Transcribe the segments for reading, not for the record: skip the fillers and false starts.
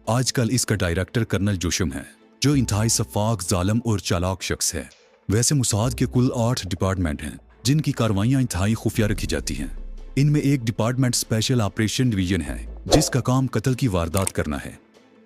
आजकल इसका director colonel जोशम है, जो इंतहाई शफ़ाक, जालिम और चालाक शख्स है। वैसे मोसाद के कुल 8 डिपार्टमेंट हैं जिनकी कार्रवाइयाँ इंतहाई खुफिया रखी जाती हैं। इनमें एक डिपार्टमेंट स्पेशल ऑपरेशन डिवीजन है जिसका काम कत्ल की वारदात करना है।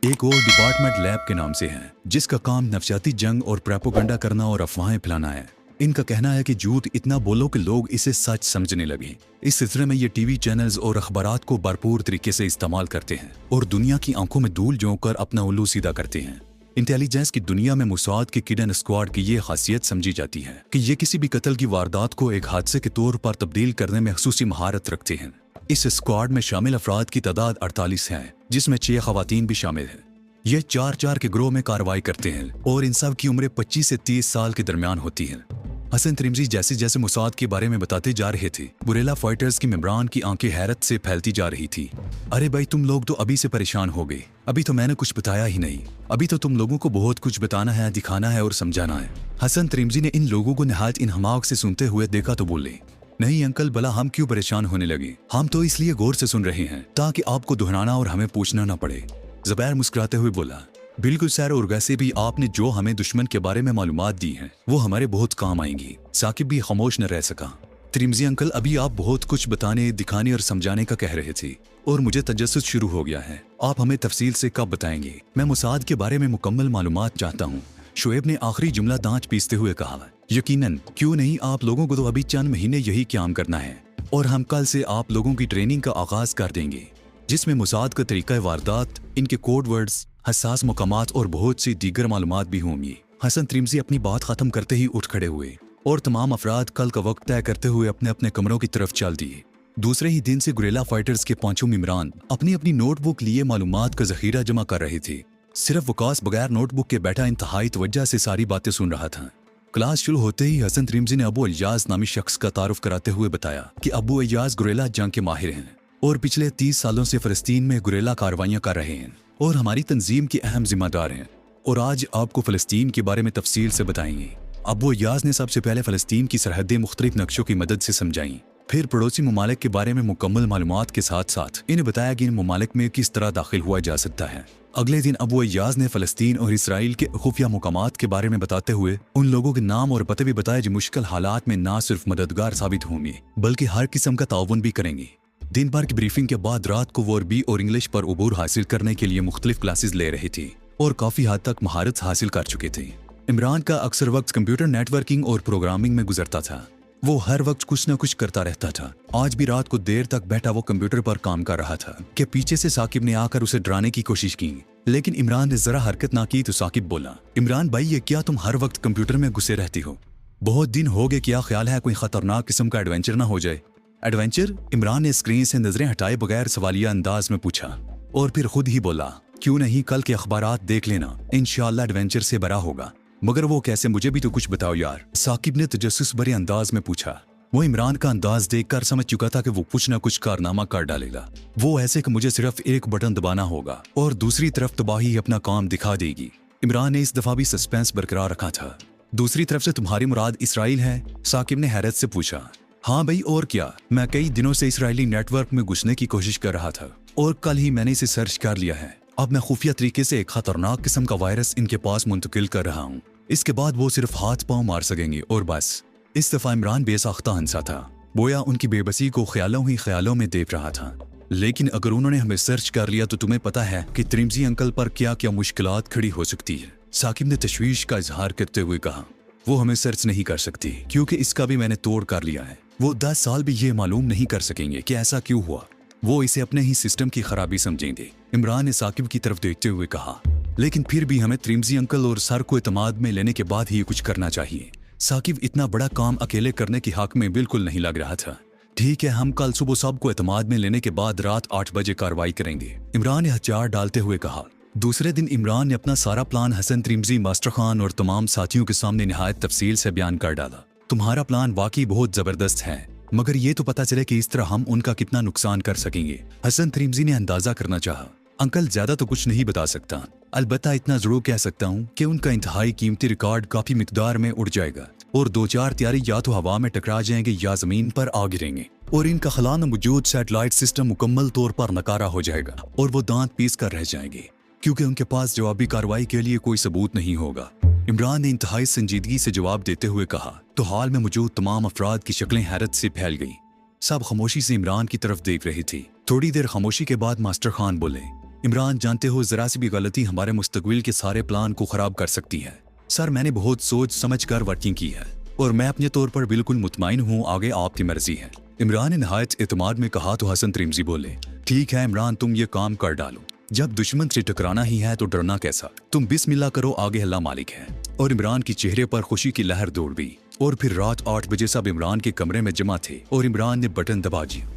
एक और डिपार्टमेंट लैब के नाम से है जिसका काम नफसियाती जंग और प्रोपेगेंडा करना और अफवाहें फैलाना है। इनका कहना है कि झूठ इतना बोलो कि लोग इसे सच समझने लगे। इस सिलसिले में ये टीवी चैनल्स और अखबारात को भरपूर तरीके से इस्तेमाल करते हैं और दुनिया की आंखों में धूल झोंक कर अपना उल्लू सीधा करते हैं। इंटेलिजेंस की दुनिया में मोसाद की किडन स्क्वाड की ये खासियत समझी जाती है कि ये किसी भी कत्ल की वारदात को एक हादसे के तौर पर तब्दील करने में खसूसी महारत रखते हैं। इस स्क्वाड में शामिल अफराद की तादाद 48 है, जिसमें 6 खवातीन भी शामिल हैं। ये 4-4 के ग्रोह में कार्रवाई करते हैं और इन सब की उम्र 25 से 30 साल के दरमियान होती है। हसन त्रिमज़ी जैसे जैसे मोसाद के बारे में बताते जा रहे थे, गुरेला फाइटर्स की मेंबरान की आंखें हैरत से फैलती जा रही थी। अरे भाई, तुम लोग तो अभी से परेशान हो गए, अभी तो मैंने कुछ बताया ही नहीं। अभी तो तुम लोगों को बहुत कुछ बताना है, दिखाना है और समझाना है। हसन त्रिमज़ी ने इन लोगों को निहायत इनहमाक से सुनते हुए देखा तो बोले, नहीं अंकल, भला हम क्यों परेशान होने लगे? हम तो इसलिए गौर से सुन रहे हैं ताकि आपको दोहराना और हमें पूछना ना पड़े। ज़ुबैर मुस्कुराते हुए बोला, बिल्कुल सर, और वैसे भी आपने जो हमें दुश्मन के बारे में मालूमात दी हैं वो हमारे बहुत काम आएंगी। साकिब भी खामोश न रह सका। त्रिमज़ी अंकल, अभी आप बहुत कुछ बताने, दिखाने और समझाने का कह रहे थे और मुझे तजस्सुस शुरू हो गया है। आप हमें तफसील से कब बताएंगे? मैं मोसाद के बारे में मुकम्मल मालूमात चाहता हूँ। शुएब ने आखिरी जुमला दांत पीसते हुए कहा, यकीनन, क्यों नहीं, आप लोगों को तो अभी चंद महीने यही काम करना है और हम कल से आप लोगों की ट्रेनिंग का आगाज कर देंगे, जिसमें मोसाद का तरीका वारदात, इनके कोड वर्ड्स, हसास मकामात और बहुत सी दीगर मालूमात भी होंगी। हसन त्रिमज़ी अपनी बात खत्म करते ही उठ खड़े हुए और तमाम अफराद कल का वक्त तय करते हुए अपने अपने कमरों की तरफ चल दिए। दूसरे ही दिन से गुरेला फाइटर्स के 5 मेंबरान अपनी अपनी नोटबुक लिए मालूमात का जखीरा जमा कर रहे थे। सिर्फ वकास बगैर नोटबुक के बैठा इंतहाई तवज्जो से सारी बातें सुन रहा था। क्लास शुरू होते ही हसन त्रिमज़ी ने अबू अय्याज नामी शख्स का तारुफ कराते हुए बताया कि अबू अय्याज गुरेला जंग के माहिर हैं और पिछले 30 सालों से फ़लस्तीन में गुरेला कार्रवाइयाँ कर रहे हैं और हमारी तंजीम के अहम जिम्मेदार हैं, और आज आपको फ़लस्तीन के बारे में तफसील से बताएंगे। अबू अय्याज ने सबसे पहले फ़लस्तीन की सरहदें मुख्तलिफ नक्शों की मदद से समझाईं, फिर पड़ोसी ममालिक के बारे में मुकम्मल मालूमात के साथ साथ इन्हें बताया कि इन ममालिक में किस तरह दाखिल हुआ जा सकता है। अगले दिन अबू अय्याज ने फ़लस्तीन और इसराइल के खुफिया मुकामात के बारे में बताते हुए उन लोगों के नाम और पते भी बताए जो मुश्किल हालात में ना सिर्फ मददगार साबित होंगे बल्कि हर किस्म का ताउन भी करेंगे। दिन भर की ब्रीफिंग के बाद रात को वो अरबी और इंग्लिश पर उबूर हासिल करने के लिए मुख्तलिफ क्लासेस ले रहे थे और काफ़ी हद तक महारत हासिल कर चुके थे। इमरान का अक्सर वक्त कंप्यूटर नेटवर्किंग और प्रोग्रामिंग में गुजरता था। वो हर वक्त कुछ न कुछ करता रहता था। आज भी रात को देर तक बैठा वो कंप्यूटर पर काम कर रहा था कि पीछे से साकिब ने आकर उसे डराने की कोशिश की, लेकिन इमरान ने जरा हरकत ना की तो साकिब बोला, इमरान भाई, ये क्या तुम हर वक्त कंप्यूटर में घुसे रहती हो? बहुत दिन हो गए, क्या ख्याल है कोई खतरनाक किस्म का एडवेंचर ना हो जाए? एडवेंचर? इमरान ने स्क्रीन से नजरें हटाए बगैर सवालिया अंदाज में पूछा और फिर खुद ही बोला, क्यों नहीं, कल के अखबारात देख लेना, इंशाअल्लाह एडवेंचर से बड़ा होगा। मगर वो कैसे, मुझे भी तो कुछ बताओ यार, साकिब ने तजस्सुस भरे अंदाज में पूछा। वो इमरान का अंदाज देखकर समझ चुका था कि वो कुछ न कुछ कारनामा कर डालेगा। वो ऐसे कि मुझे सिर्फ एक बटन दबाना होगा और दूसरी तरफ तबाही अपना काम दिखा देगी। इमरान ने इस दफा भी सस्पेंस बरकरार रखा था। दूसरी तरफ से तुम्हारी मुराद इसराइल है? साकिब ने हैरत से पूछा। हाँ भाई, और क्या, मैं कई दिनों से इसराइली नेटवर्क में घुसने की कोशिश कर रहा था और कल ही मैंने इसे सर्च कर लिया है। अब मैं खुफिया तरीके से एक खतरनाक किस्म का वायरस इनके पास मुंतकिल कर रहा हूँ। इसके बाद वो सिर्फ हाथ पांव मार सकेंगे और बस। इस दफा इमरान बेसाख्ता हंसा था, बोया उनकी बेबसी को ख्यालों ही ख्यालों में देख रहा था। लेकिन अगर उन्होंने हमें सर्च कर लिया तो तुम्हें पता है कि त्रिमज़ी अंकल पर क्या क्या मुश्किलात खड़ी हो सकती है। साकिब ने तशवीश का इजहार करते हुए कहा, वो हमें सर्च नहीं कर सकती क्योंकि इसका भी मैंने तोड़ कर लिया है। वो 10 साल भी ये मालूम नहीं कर सकेंगे कि ऐसा क्यों हुआ। वो इसे अपने ही सिस्टम की खराबी समझेंगे। इमरान ने साकिब की तरफ देखते हुए कहा, लेकिन फिर भी हमें त्रिमज़ी अंकल और सर को एतमाद में लेने के बाद ही कुछ करना चाहिए। साकिब इतना बड़ा काम अकेले करने की हक में बिल्कुल नहीं लग रहा था। ठीक है, हम कल सुबह सबको एतमाद में लेने के बाद रात 8 बजे कार्रवाई करेंगे, इमरान ने हथियार डालते हुए कहा। दूसरे दिन इमरान ने अपना सारा प्लान हसन त्रिमज़ी, मास्टर खान और तमाम साथियों के सामने निहायत तफसील से बयान कर डाला। तुम्हारा प्लान वाकई बहुत जबरदस्त है, मगर ये तो पता चले कि इस तरह हम उनका कितना नुकसान कर सकेंगे। हसन त्रिमज़ी ने अंदाजा करना चाहा। अंकल, ज्यादा तो कुछ नहीं बता सकता, अलबत्ता इतना जरूर कह सकता हूँ कि उनका इंतहाई कीमती रिकॉर्ड काफी मिकदार में उड़ जाएगा और 2-4 त्यारी या तो हवा में टकरा जाएंगे या जमीन पर आ गिरेंगे और इनका खला में मौजूद सैटेलाइट सिस्टम मुकम्मल तौर पर नकारा हो जाएगा और वो दांत पीस कर रह जाएंगे। क्योंकि उनके पास जवाबी कार्रवाई के लिए कोई सबूत नहीं होगा। इमरान ने इंतहाई संजीदगी से जवाब देते हुए कहा तो हाल में मौजूद तमाम अफराद की शक्लें हैरत से फैल गईं। सब खामोशी से इमरान की तरफ देख रही थी। थोड़ी देर खामोशी के बाद मास्टर खान बोले, इमरान जानते हो जरा सी भी गलती हमारे मुस्तकबिल के सारे प्लान को खराब कर सकती है। सर मैंने बहुत सोच समझ कर वर्किंग की है और मैं अपने तौर पर बिल्कुल मुतमईन हूँ, आगे आपकी मर्जी है। इमरान ने नहायत एतमाद में कहा तो हसन त्रिमजी बोले, ठीक है इमरान तुम ये काम कर डालो, जब दुश्मन से टकराना ही है तो डरना कैसा, तुम बिस्मिल्लाह करो, आगे अल्लाह मालिक है। और इमरान की चेहरे पर खुशी की लहर दौड़ गई। और फिर रात 8 बजे सब इमरान के कमरे में जमा थे और इमरान ने बटन दबा दिया।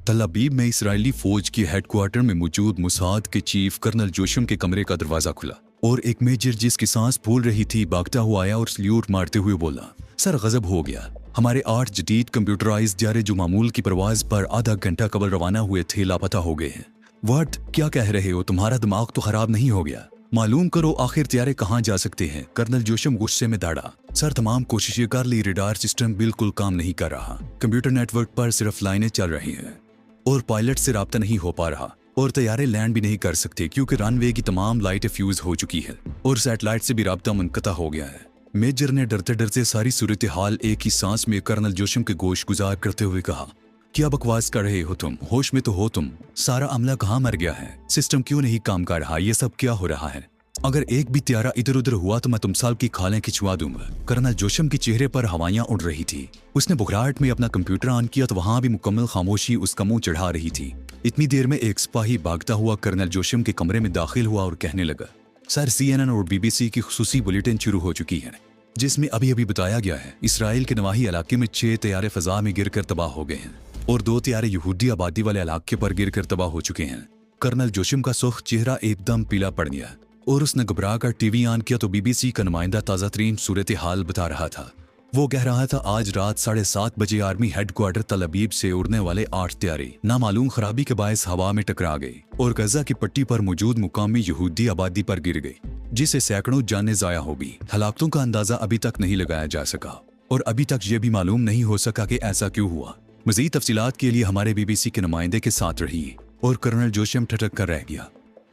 तल अबीब में इसराइली फौज के हेडक्वार्टर में मौजूद मुसाद के चीफ कर्नल जोशम के कमरे का दरवाजा खुला और एक मेजर जिसकी सांस फूल रही थी भागता हुआ आया और सल्यूट मारते हुए बोला, सर गजब हो गया, हमारे 8 जदीद कंप्यूटराइज्ड जारे जो मामूल की परवाज पर आधा घंटा कबल रवाना हुए थे लापता हो गए हैं। व्हाट, क्या कह रहे हो, तुम्हारा दिमाग तो खराब नहीं हो गया? मालूम करो आखिर त्यारे कहाँ जा सकते हैं। कर्नल जोशम गुस्से में दौड़ा, सर तमाम कोशिशें कर ली, रेडार सिस्टम बिल्कुल काम नहीं कर रहा, कंप्यूटर नेटवर्क पर सिर्फ लाइनें चल रही हैं और पायलट से राब्ता नहीं हो पा रहा और तैयारे लैंड भी नहीं कर सकते क्योंकि रनवे की तमाम लाइटें फ्यूज हो चुकी है और सैटेलाइट से भी राब्ता मुनक़ता हो गया है। मेजर ने डरते डरते सारी सूरत हाल एक ही सांस में कर्नल जोशम के गोश गुजार करते हुए कहा, क्या बकवास कर रहे हो तुम, होश में तो हो तुम, सारा अमला कहाँ मर गया है, सिस्टम क्यों नहीं काम कर रहा, ये सब क्या हो रहा है? अगर एक भी त्यारा इधर उधर हुआ तो मैं तुम साल की खालें खिंचवा दूंगा। कर्नल जोशम के चेहरे पर हवाइयां उड़ रही थी। उसने बुखराहट में अपना कंप्यूटर ऑन किया तो वहां भी मुकम्मल खामोशी उसका मुंह चढ़ा रही थी। इतनी देर में एक सिपाही भागता हुआ कर्नल जोशम के कमरे में दाखिल हुआ और कहने लगा, सर CNN और BBC की खुसूसी बुलेटिन शुरू हो चुकी है जिसमें अभी अभी बताया गया है इसराइल के नवाही इलाके में 6 तैयारे फजा में गिर कर तबाह हो गए हैं और 2 तैयारे यहूदी आबादी वाले इलाके पर गिर कर तबाह हो चुके हैं। कर्नल जोशम का सुर्ख चेहरा एकदम पीला पड़ गया और उसने घबरा कर TV ऑन किया तो BBC का नुमाइंदा ताज़ा तरीन सूरत हाल बता रहा था। वो कह रहा था आज रात 7:30 बजे आर्मी हेडक्वार्टर तल अबीब से उड़ने वाले 8 तैयारे नामालूम खराबी के बायस हवा में टकरा गए और गजा की पट्टी पर मौजूद मुकामी यहूदी आबादी पर गिर गए जिससे सैकड़ों जानें ज़ाया हो गई। हलाकतों का अंदाजा अभी तक नहीं लगाया जा सका और अभी तक ये भी मालूम नहीं हो सका कि ऐसा क्यों हुआ। मज़ीद तफसीलात के लिए हमारे BBC के नुमाइंदे के साथ रहिए। और कर्नल जोशम ठटक कर रह गया।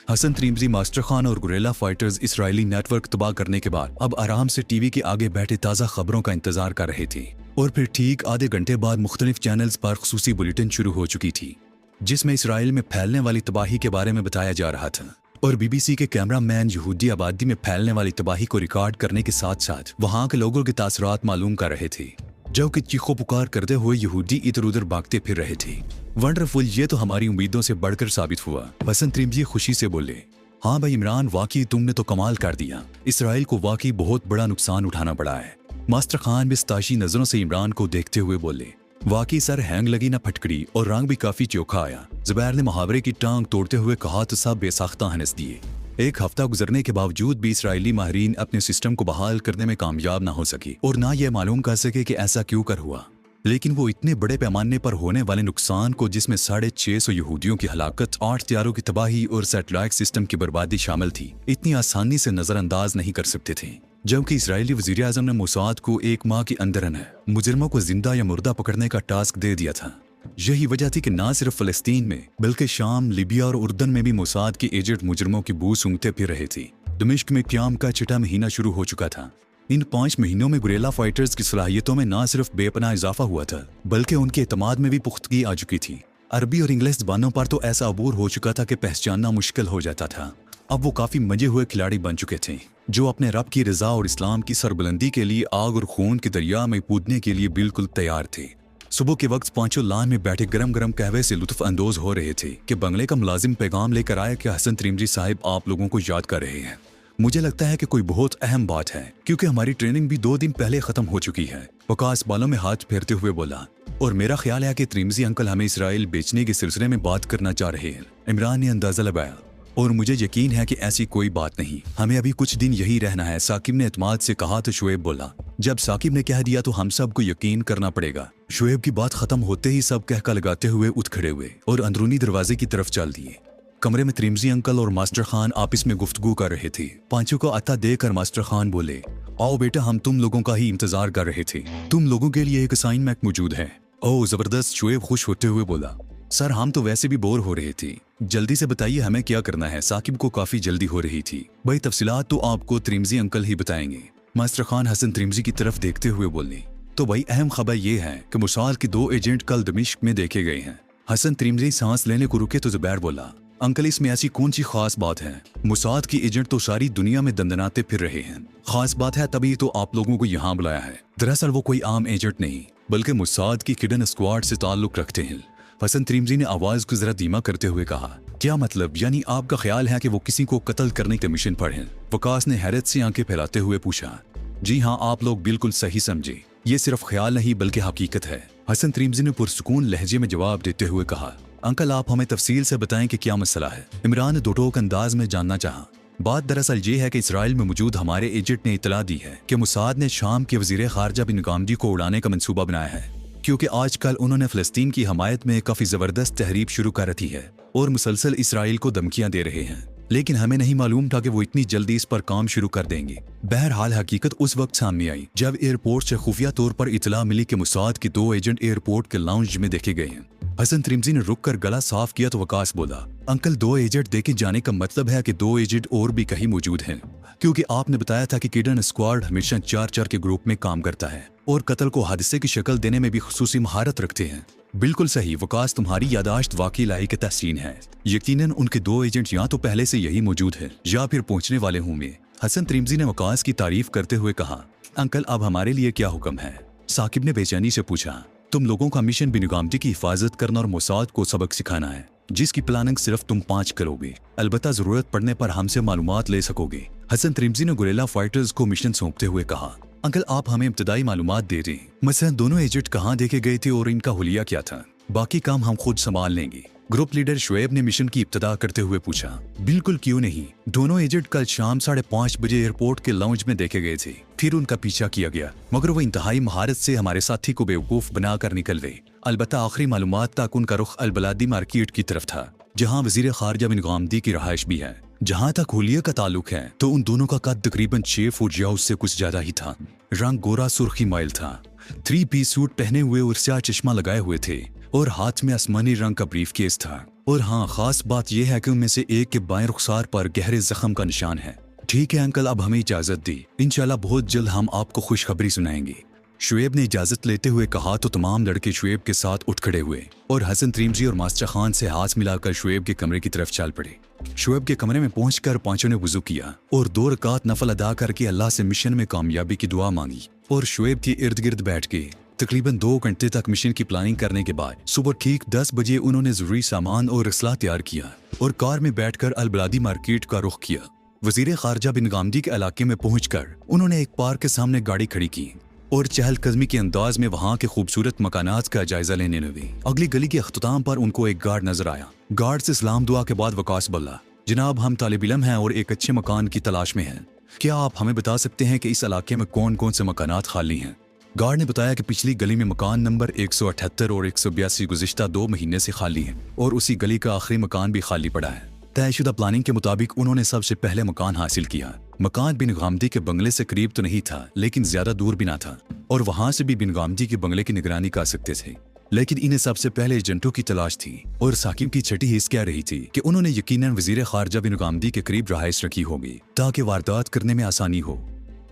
हसन त्रिमजी, मास्टर खान और गुरेला फाइटर्स इसराइली नेटवर्क तबाह करने के बाद अब आराम से TV के आगे बैठे ताज़ा खबरों का इंतजार कर रहे थे और फिर ठीक आधे घंटे बाद मुख्तलिफ चैनल्स पर खुसूसी बुलेटिन शुरू हो चुकी थी जिसमें इसराइल में फैलने वाली तबाही के बारे में बताया जा रहा था और BBC के कैमरा मैन यहूदी आबादी में फैलने वाली तबाही को रिकॉर्ड करने के साथ साथ वहाँ के लोगों के तासरात मालूम कर रहे थे जो कि चीखो पुकार करते हुए यहूदी इधर उधर भागते फिर रहे थे। वंडरफुल, ये तो हमारी उम्मीदों से बढ़कर साबित हुआ। हसन त्रिमजी खुशी से बोले, हाँ भाई इमरान, वाकई तुमने तो कमाल कर दिया, इसराइल को वाकई बहुत बड़ा नुकसान उठाना पड़ा है। मास्टर खान भी इस्ताशी नजरों से इमरान को देखते हुए बोले, वाकई सर हैंग लगी ना फटकड़ी और रंग भी काफी चोखा आया। जुबैर ने मुहावरे की टांग तोड़ते हुए कहा तो सब बेसाख्ता हंस दिए। एक हफ्ता गुजरने के बावजूद भी इसराइली माहिरीन अपने सिस्टम को बहाल करने में कामयाब ना हो सके और ना यह मालूम कर सके कि ऐसा क्यों कर हुआ। लेकिन वो इतने बड़े पैमाने पर होने वाले नुकसान को, जिसमें 650 यहूदियों की हलाकत, 8 तैयारों की तबाही और सैटेलाइट सिस्टम की बर्बादी शामिल थी, इतनी आसानी से नजरअंदाज नहीं कर सकते थे। जबकि इसराइली वजीर आज़म ने मोसाद को 1 माह के अंदर मुजरिमों को जिंदा या मुर्दा पकड़ने का टास्क दे दिया था। यही वजह थी कि न सिर्फ फलस्तीन में बल्कि शाम, लीबिया और उर्दन में भी मोसाद के एजेंट मुजरिमों की बू सूंघते फिर रहे थे। दमिश्क में क़याम का 6वां महीना शुरू हो चुका था। इन 5 महीनों में गुरेला फाइटर्स की सलाहियतों में न सिर्फ बेपनाह इजाफा हुआ था बल्कि उनके एतमाद में भी पुख्तगी आ चुकी थी। अरबी और इंग्लिश ज़बानों पर तो ऐसा अबूर हो चुका था कि पहचानना मुश्किल हो जाता था। अब वो काफ़ी मंजे हुए खिलाड़ी बन चुके थे जो अपने रब की रज़ा और इस्लाम की सरबुलंदी के लिए आग और खून के दरिया में कूदने के लिए बिल्कुल तैयार थे। सुबह के वक्त पांचों लान में बैठे गरम गरम कहवे से लुत्फ अंदोज हो रहे थे कि बंगले का मुलाजिम पैगाम लेकर आया कि हसन त्रिमजी साहिब आप लोगों को याद कर रहे हैं। मुझे लगता है कि कोई बहुत अहम बात है क्योंकि हमारी ट्रेनिंग भी 2 दिन पहले खत्म हो चुकी है। वकास बालों में हाथ फेरते हुए बोला, और मेरा ख्याल है कि त्रिमजी अंकल हमें इसराइल बेचने के सिलसिले में बात करना चाह रहे हैं। इमरान ने अंदाजा लगाया, और मुझे यकीन है कि ऐसी कोई बात नहीं, हमें अभी कुछ दिन यही रहना है। साकिब ने एतमाद से कहा तो शुएब बोला, जब साकिब ने कह दिया तो हम सबको यकीन करना पड़ेगा। शुएब की बात खत्म होते ही सब कहका लगाते हुए उठ खड़े हुए और अंदरूनी दरवाजे की तरफ चल दिए। कमरे में त्रिमजी अंकल और मास्टर खान आपस में गुफ्तगू कर रहे थे। पांचों को आता देकर मास्टर खान बोले, आओ बेटा, हम तुम लोगों का ही इंतजार कर रहे थे, तुम लोगों के लिए एक असाइनमेंट मौजूद है। ओह जबरदस्त, शुएब खुश होते हुए बोला। सर हम तो वैसे भी बोर हो रहे थे, जल्दी से बताइए हमें क्या करना है। साकिब को काफी जल्दी हो रही थी। भाई तफसीलात तो आपको त्रिमजी अंकल ही बताएंगे। मास्टर खान हसन त्रिमजी की तरफ देखते हुए बोले, तो भाई अहम खबर ये है कि मुसाद के 2 एजेंट कल दमिश्क में देखे गए हैं। हसन त्रिमजी सांस लेने को रुके तो जुबैर बोला, अंकल इसमें ऐसी कौन सी खास बात है? मुसाद की एजेंट तो सारी दुनिया में दंदनाते फिर रहे हैं। खास बात है तभी तो आप लोगों को यहाँ बुलाया है। दरअसल वो कोई आम एजेंट नहीं बल्कि मुसाद की किडन स्क्वाड से ताल्लुक रखते हैं। हसन त्रिमजी ने आवाज को जरा धीमा करते हुए कहा, क्या मतलब? यानी आपका ख्याल है कि वो किसी को कत्ल करने के मिशन पर हैं? वकास ने हैरत से आंखें फैलाते हुए पूछा। जी हाँ, आप लोग बिल्कुल सही समझे, ये सिर्फ ख्याल नहीं बल्कि हकीकत है। हसन त्रिमजी ने पुरसुकून लहजे में जवाब देते हुए कहा, अंकल आप हमें तफसील से बताएं कि क्या मसला है। इमरान ने दोटोक अंदाज में जानना चाहा। बात दरअसल ये है कि इसराइल में मौजूद हमारे एजेंट ने इतला दी है कि मुसाद ने शाम के वजीर खारजा बिन गामदी को उड़ाने का मंसूबा बनाया है, क्योंकि आजकल उन्होंने फलस्तीन की हमायत में काफी जबरदस्त तहरीक शुरू कर रखी है और मुसलसल इसराइल को धमकियां दे रहे हैं। लेकिन हमें नहीं मालूम था कि वो इतनी जल्दी इस पर काम शुरू कर देंगे। बहरहाल हकीकत उस वक्त सामने आई जब एयरपोर्ट से खुफिया तौर पर इतला मिली कि मुसाद के 2 एजेंट एयरपोर्ट के लाउंज में देखे गए हैं। हसन त्रिमजी ने रुक कर गला साफ किया तो वकास बोला, अंकल 2 एजेंट देखे जाने का मतलब है कि 2 एजेंट और भी कहीं मौजूद हैं, क्योंकि आपने बताया था कि किडन स्क्वाड हमेशा 4-4 के ग्रुप में काम करता है और कत्ल को हादसे की शक्ल देने में भी खुसूसी महारत रखते हैं। बिल्कुल सही वकास, तुम्हारी यादाश्त वाकई लायक तहसीन है। यकीनन उनके 2 एजेंट या तो पहले से यही मौजूद है या फिर पहुंचने वाले होंगे। हसन त्रिमजी ने वकास की तारीफ करते हुए कहा, अंकल अब हमारे लिए क्या हुक्म है? साकिब ने बेचैनी से पूछा। तुम लोगों का मिशन बिन गामदी की हिफाजत करना और मुसाद को सबक सिखाना है, जिसकी प्लानिंग सिर्फ तुम 5 करोगे। अलबत्ता जरूरत पड़ने पर हमसे मालूमात ले सकोगे। हसन त्रिमजी ने गुरेला फाइटर्स को मिशन सौंपते हुए कहा, अंकल आप हमें इब्तदाई मालूमात दे दें, मसलन दोनों एजेंट कहाँ देखे गए थे और इनका हुलिया क्या था। बाकी काम हम खुद संभाल लेंगे। ग्रुप लीडर शुएब ने मिशन की इब्तदा करते हुए पूछा। बिल्कुल क्यों नहीं, दोनों एजेंट कल शाम 5:30 बजे एयरपोर्ट के लाउंज में देखे गए थे। फिर उनका पीछा किया गया, मगर वो इंतहाई महारत से हमारे साथी को बेवकूफ बनाकर निकल गए। अलबत्ता आखिरी मालूमात तक उनका रुख अलबलादी मार्केट की तरफ था, जहाँ वजीर खारजा बिन गामदी की रहायश भी है। जहाँ तक हुलिया का ताल्लुक है तो उन दोनों का कद तकरीबन 6 फुट या उससे कुछ ज्यादा ही था। रंग गोरा सुर्खी माइल था, 3 पीस सूट पहने हुए और स्याह चश्मा लगाए हुए थे और हाथ में आसमानी रंग का ब्रीफ केस था। और हाँ, खास बात यह है कि उनमें से एक के बाएं रुखसार पर गहरे जख्म का निशान है। ठीक है अंकल, अब हमें इजाजत दी, इंशाल्लाह बहुत जल्द हम आपको खुशखबरी सुनाएंगे। शुएब ने इजाजत लेते हुए कहा तो तमाम लड़के शुएब के साथ उठ खड़े हुए और हसन त्रिमजी और मास्टर खान से हाथ मिलाकर शुएब के कमरे की तरफ चल पड़े। शुएब के कमरे में पहुंचकर पांचों ने वुजू किया और 2 रकात नफल अदा करके अल्लाह से मिशन में कामयाबी की दुआ मांगी और शुएब के इर्द गिर्द बैठ गए। तकरीबन 2 घंटे तक मिशन की प्लानिंग करने के बाद सुबह ठीक 10 बजे उन्होंने जरूरी सामान और असलाह तैयार किया और कार में बैठकर अलबलादी मार्केट का रुख किया। वजीर खारजा बिन गामदी के इलाके में पहुंचकर उन्होंने एक पार्क के सामने गाड़ी खड़ी की और चहलकदमी के अंदाज में वहां के खूबसूरत मकानात का जायजा लेने लगे। अगली गली के अख्ताम पर उनको एक गार्ड नजर आया। गार्ड से सलाम दुआ के बाद वकास बोला, जनाब हम तालिब इल्म हैं और एक अच्छे मकान की तलाश में हैं। क्या आप हमें बता सकते हैं कि इस इलाके में कौन कौन से मकानात खाली हैं? गार्ड ने बताया कि पिछली गली में मकान नंबर 178 और 182 गुज़िश्ता 2 महीने से खाली हैं और उसी गली का आखिरी मकान भी खाली पड़ा है। तयशुदा प्लानिंग के मुताबिक उन्होंने सबसे पहले मकान हासिल किया। मकान बिन गामदी के बंगले से करीब तो नहीं था, लेकिन ज्यादा दूर भी ना था और वहां से भी बिन गामदी के बंगले की निगरानी कर सकते थे। लेकिन इन्हें सबसे पहले एजेंटों की तलाश थी और साकिब की छठी हिस्स कह रही थी कि उन्होंने यकीनन वजीर खारजा बिन गामदी के करीब रहायश रखी होगी ताकि वारदात करने में आसानी हो।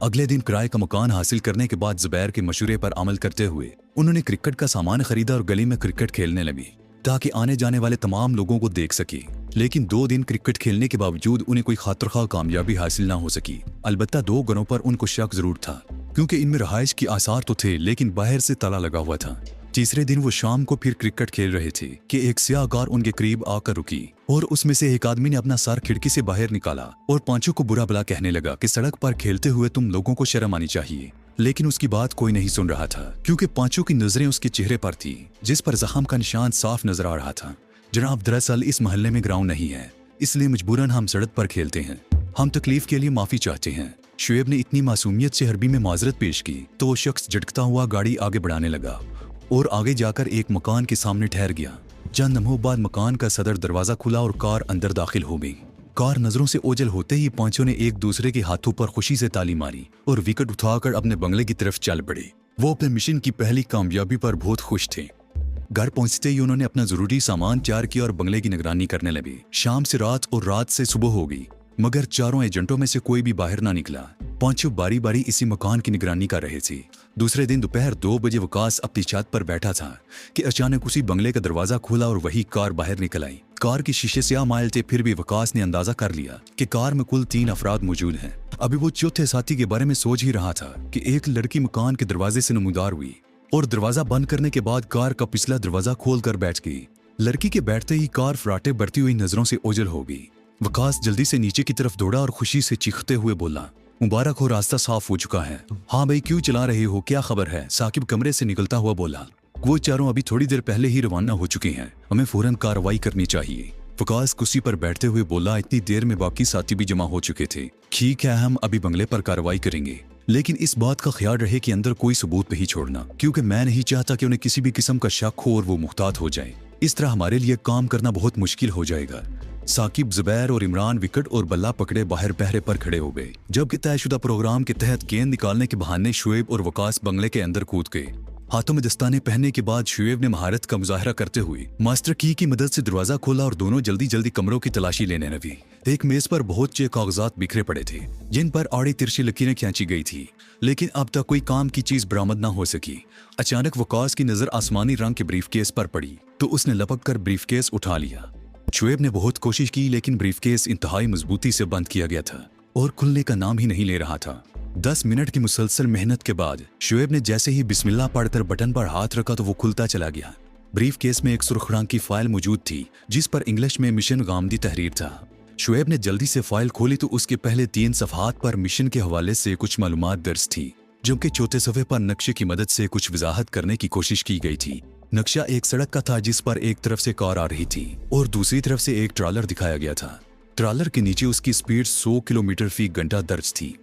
अगले दिन किराए का मकान हासिल करने के बाद जुबैर के मशवरे पर अमल करते हुए उन्होंने क्रिकेट का सामान खरीदा और गली में क्रिकेट खेलने लगी ताकि आने जाने वाले तमाम लोगों को देख सके। लेकिन 2 दिन क्रिकेट खेलने के बावजूद उन्हें कोई खातरखा कामयाबी हासिल ना हो सकी। अलबत्ता 2 घरों पर उनको शक जरूर था, क्योंकि इनमें रहायश की आसार तो थे लेकिन बाहर से ताला लगा हुआ था। तीसरे दिन वो शाम को फिर क्रिकेट खेल रहे थे कि एक स्याह कार उनके करीब आकर रुकी और उसमें से एक आदमी ने अपना सर खिड़की से बाहर निकाला और पांचों को बुरा भला कहने लगा कि सड़क पर खेलते हुए तुम लोगों को शर्म आनी चाहिए। लेकिन उसकी बात कोई नहीं सुन रहा था, क्योंकि पांचों की नजरें उसके चेहरे पर थी जिस पर जख्म का निशान साफ नजर आ रहा था। जनाब दरअसल इस मोहल्ले में ग्राउंड नहीं है, इसलिए मजबूरन हम सड़क पर खेलते हैं। हम तकलीफ के लिए माफी चाहते हैं। शुएब ने इतनी मासूमियत से अरबी में माजरत पेश की तो वो शख्स झटकता हुआ गाड़ी आगे बढ़ाने लगा और आगे जाकर एक मकान के सामने ठहर गया। चंद लम्हों बाद मकान का सदर दरवाजा खुला और कार अंदर दाखिल हो गई। कार नजरों से ओझल होते ही पांचों ने एक दूसरे के हाथों पर खुशी से ताली मारी और विकेट उठाकर अपने बंगले की तरफ चल पड़े। वो अपने मिशन की पहली कामयाबी पर बहुत खुश थे। घर पहुंचते ही उन्होंने अपना जरूरी सामान तैयार किया और बंगले की निगरानी करने लगे। शाम से रात और रात से सुबह हो गई, मगर चारों एजेंटों में से कोई भी बाहर ना निकला। पांचों बारी बारी इसी मकान की निगरानी कर रहे थे। दूसरे दिन दोपहर 2 बजे वकास अपनी छत पर बैठा था कि अचानक उसी बंगले का दरवाजा खुला और वही कार बाहर निकल आई। कार के शीशे स्याह माइल थे, फिर भी वकास ने अंदाजा कर लिया कि कार में कुल 3 अफराद मौजूद हैं। अभी वो चौथे साथी के बारे में सोच ही रहा था कि एक लड़की मकान के दरवाजे से नमूदार हुई और दरवाजा बंद करने के बाद कार का पिछला दरवाजा खोलकर बैठ गई। लड़की के बैठते ही कार फराटे बढ़ती हुई नजरों से ओझल हो गई। वकास जल्दी से नीचे की तरफ दौड़ा और खुशी से चीखते हुए बोला, मुबारक हो, रास्ता साफ हो चुका है। हाँ भाई, क्यों चला रहे हो, क्या खबर है? साकिब कमरे से निकलता हुआ बोला। वो चारों अभी थोड़ी देर पहले ही रवाना हो चुके हैं, हमें फौरन कार्रवाई करनी चाहिए। वकास कुर्सी पर बैठते हुए बोला। इतनी देर में बाकी साथी भी जमा हो चुके थे। ठीक है, हम अभी बंगले पर कार्रवाई करेंगे, लेकिन इस बात का ख्याल रहे कि अंदर कोई सबूत नहीं छोड़ना, क्योंकि मैं नहीं चाहता कि उन्हें किसी भी किस्म का शक हो और वो मुहतात हो जाए। इस तरह हमारे लिए काम करना बहुत मुश्किल हो जाएगा। साकिब, जुबैर और इमरान विकेट और बल्ला पकड़े बाहर पहरे पर खड़े हो गए, जबकि तयशुदा प्रोग्राम के तहत गेंद निकालने के बहाने शुएब और वकास बंगले के अंदर कूद गए। हाथों में दस्ताने पहनने के बाद शुएब ने महारत का मुजाहरा करते हुए मास्टर की मदद से दरवाजा खोला और दोनों जल्दी जल्दी कमरों की तलाशी लेने लगे। एक मेज पर बहुत से कागजात बिखरे पड़े थे, जिन पर आड़ी तिरछी लकीरें खींची गई थी, लेकिन अब तक कोई काम की चीज बरामद न हो सकी। अचानक वकास की नजर आसमानी रंग के ब्रीफकेस पर पड़ी तो उसने लपक कर ब्रीफकेस उठा लिया। शुएब ने बहुत कोशिश की, लेकिन ब्रीफकेस इंतहाई मजबूती से बंद किया गया था और खुलने का नाम ही नहीं ले रहा था। 10 मिनट की मुसलसल मेहनत के बाद शुएब ने जैसे ही बिस्मिल्लाह पढ़कर बटन पर हाथ रखा तो वो खुलता चला गया। ब्रीफकेस में एक सुर्ख रंग की फाइल मौजूद थी, जिस पर इंग्लिश में मिशन गामदी तहरीर था। शुएब ने जल्दी से फाइल खोली तो उसके पहले 3 सफ़हात पर मिशन के हवाले से कुछ मालूमात दर्ज थी, जबकि चौथे सफ़े पर नक्शे की मदद से कुछ वजाहत करने की कोशिश की गई थी। नक्शा एक सड़क का था, जिस पर एक तरफ से कार आ रही थी और दूसरी तरफ से एक ट्रॉलर दिखाया गया था। ट्रॉलर के नीचे उसकी स्पीड 100 किलोमीटर फी घंटा दर्ज थी।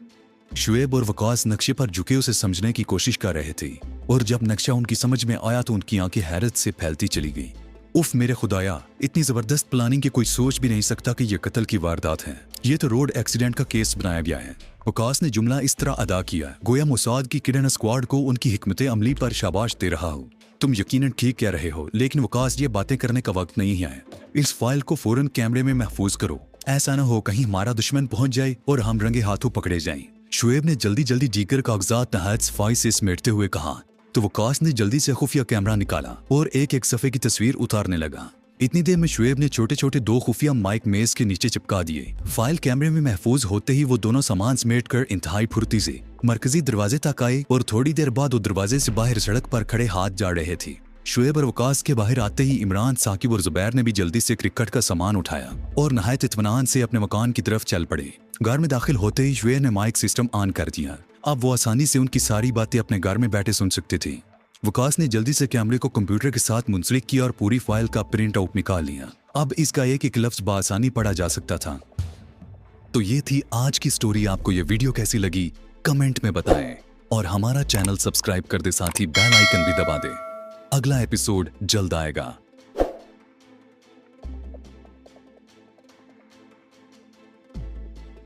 शुएब और वकास नक्शे पर झुके उसे समझने की कोशिश कर रहे थे, और जब नक्शा उनकी समझ में आया तो उनकी आंखें हैरत से फैलती चली गई। उफ मेरे खुदाया, इतनी जबरदस्त प्लानिंग की कोई सोच भी नहीं सकता कि यह कत्ल की वारदात है। ये तो रोड एक्सीडेंट का केस बनाया गया है। वकास ने जुमला इस तरह अदा किया गोया मोसाद की किरण स्क्वाड को उनकी हिकमत अमली पर शाबाश दे रहा हो। तुम यकीनन ठीक कह रहे हो, लेकिन वकास, ये बातें करने का वक्त नहीं है। इस फाइल को फौरन कैमरे में महफूज करो, ऐसा न हो कहीं हमारा दुश्मन पहुंच जाए और हम रंगे हाथों पकड़े जाएं। शुएब ने जल्दी जल्दी दीगर कागजात नहायत सफाई से समेटते हुए कहा तो वकास ने जल्दी से खुफिया कैमरा निकाला और एक एक सफ़े की तस्वीर उतारने लगा। इतनी देर में शुएब ने छोटे छोटे 2 खुफिया माइक मेज के नीचे चिपका दिए। फाइल कैमरे में महफूज होते ही वो दोनों सामान समेट कर इंतहाई फुर्ती से मरकजी दरवाजे तक आए और थोड़ी देर बाद वो दरवाजे से बाहर सड़क पर खड़े हाथ जा रहे थे। शुएब और वकास के बाहर आते ही इमरान, साकिब और जुबैर ने भी जल्दी से क्रिकेट का सामान उठाया और नहायत इत्मीनान से अपने मकान की तरफ चल पड़े। घर में दाखिल होते ही शुएब ने माइक सिस्टम ऑन कर दिया। अब वो आसानी से उनकी सारी बातें अपने घर में बैठे सुन सकते थे। वकास ने जल्दी से कैमरे को कंप्यूटर के साथ मुंसलिक किया और पूरी फाइल का प्रिंट आउट निकाल लिया। अब इसका एक एक लफ्ज बआसानी पढ़ा जा सकता था। तो ये थी आज की स्टोरी। आपको ये वीडियो कैसी लगी कमेंट में बताएं और हमारा चैनल सब्सक्राइब कर दे, साथ ही बेल आइकन भी दबा दे। अगला एपिसोड जल्द आएगा।